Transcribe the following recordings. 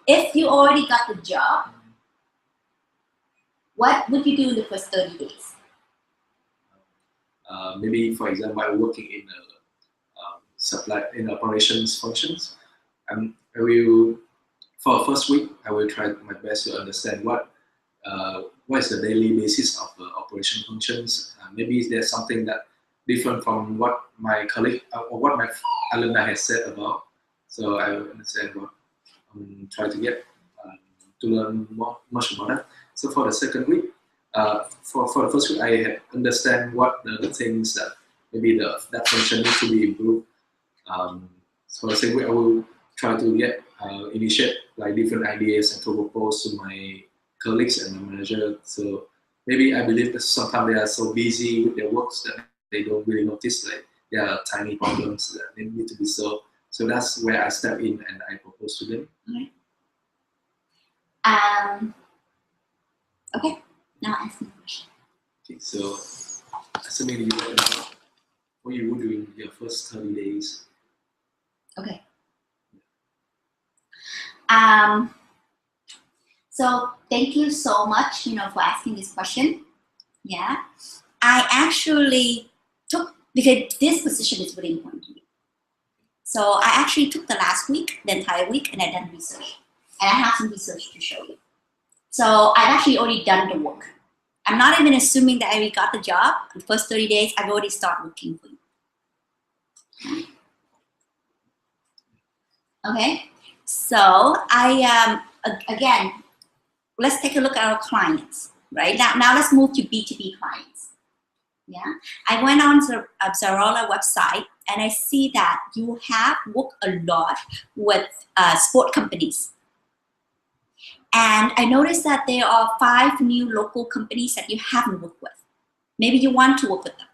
If you already got the job, what would you do in the first 30 days? Maybe, for example, I'm working in supply in operations functions. I will, for the first week, I will try my best to understand what is the daily basis of the operation functions. Maybe there's something that different from what my colleague or what my alumni has said about. So I will understand what try to get to learn much about it. So for the second week, for the first week, I had understand what the things that maybe that function needs to be improved. So the second week, I will try to get initiate like different ideas and to propose to my colleagues and my manager. So maybe I believe that sometimes they are so busy with their works that they don't really notice like there are tiny problems that they need to be solved. So that's where I step in and I propose to them. Okay, now ask me a question. Okay, so assuming you learn about what you would do in your first 30 days. Okay. So thank you so much, for asking this question. Yeah, I actually took, because this position is really important to me. So I actually took the last week, the entire week, and I done research. And I have some research to show you. So I've actually already done the work. I'm not even assuming that I already got the job. In the first 30 days, I've already started looking for you. Okay, so again, let's take a look at our clients, right? Now let's move to B2B clients. Yeah, I went on to Zorola website and I see that you have worked a lot with sport companies. And I noticed that there are 5 new local companies that you haven't worked with. Maybe you want to work with them.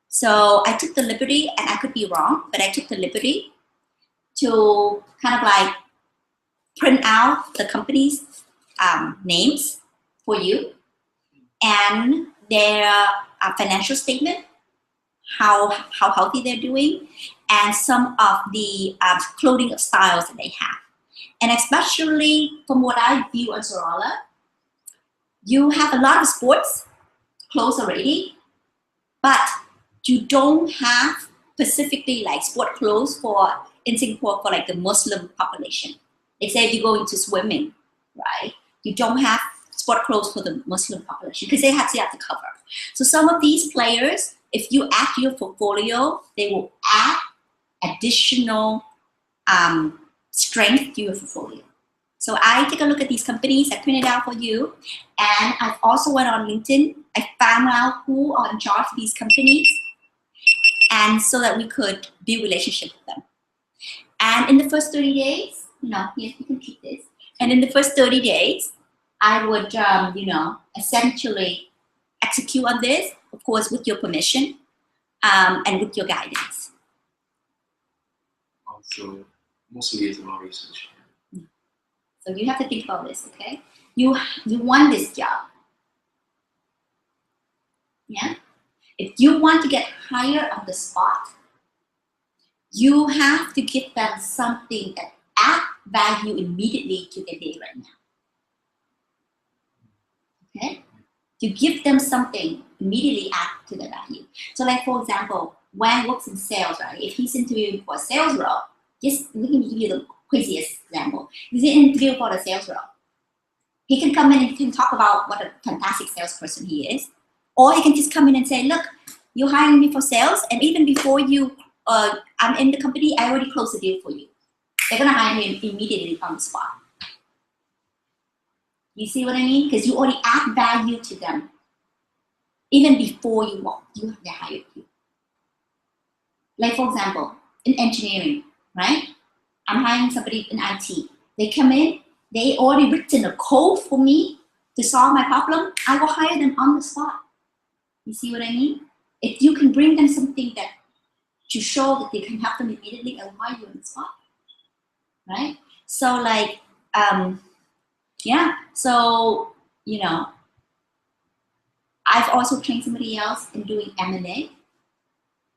So I took the liberty, and I could be wrong, but I took the liberty to kind of like print out the company's names for you and their financial statement, how healthy they're doing, and some of the clothing styles that they have. And especially from what I view on Zorola, you have a lot of sports clothes already, but you don't have specifically like sport clothes in Singapore for like the Muslim population. Let's say if you go into swimming, right? You don't have sport clothes for the Muslim population because they have to cover. So some of these players, if you add to your portfolio, they will add additional strength to your portfolio. So I take a look at these companies, I print it out for you, and I've also went on LinkedIn. I found out who are in charge of these companies, and so that we could build relationship with them. And in the first 30 days, yes, you can keep this. And in the first 30 days, I would, essentially execute on this, of course, with your permission and with your guidance. Also, mostly it's about research. So you have to think about this, okay? You want this job. Yeah? If you want to get hired on the spot, you have to give them something that adds value immediately to their day right now. Okay? You give them something immediately add to the value. So like for example, Wang works in sales, right? If he's interviewing for a sales role, just let me give you the craziest example. He's interviewing for the sales role. He can come in and he can talk about what a fantastic salesperson he is. Or he can just come in and say, look, you're hiring me for sales, and even before I'm in the company, I already closed the deal for you. They're gonna hire him immediately on the spot. You see what I mean? Because you already add value to them. Even before they hired you. Like for example, in engineering, right? I'm hiring somebody in IT. They come in, they already written a code for me to solve my problem. I will hire them on the spot. You see what I mean? If you can bring them something that to show that they can help them immediately, I'll hire you on the spot. Right? So like, yeah. So, I've also trained somebody else in doing M&A,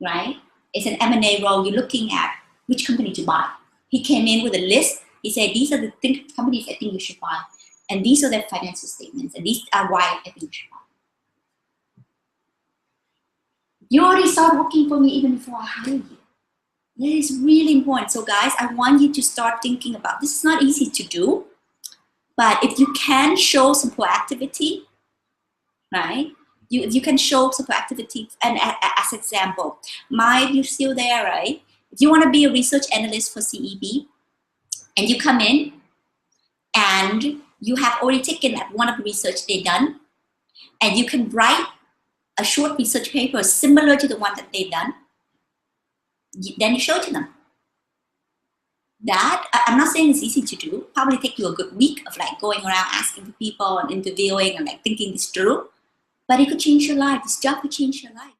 right? It's an M&A role. You're looking at which company to buy. He came in with a list He said, these are the companies I think you should buy. And these are their financial statements. And these are why I think you should buy. You already start working for me even before I hire you. That is really important. So guys, I want you to start thinking about, this is not easy to do, but if you can show some proactivity, right? You can show some proactivity, and as example, you're still there, right? If you want to be a research analyst for CEB, and you come in, and you have already taken at one of the research they done, and you can write a short research paper similar to the one that they've done, then you show it to them. That, I'm not saying it's easy to do, probably take you a good week of like going around asking for people and interviewing and like thinking this through, but it could change your life. This job could change your life.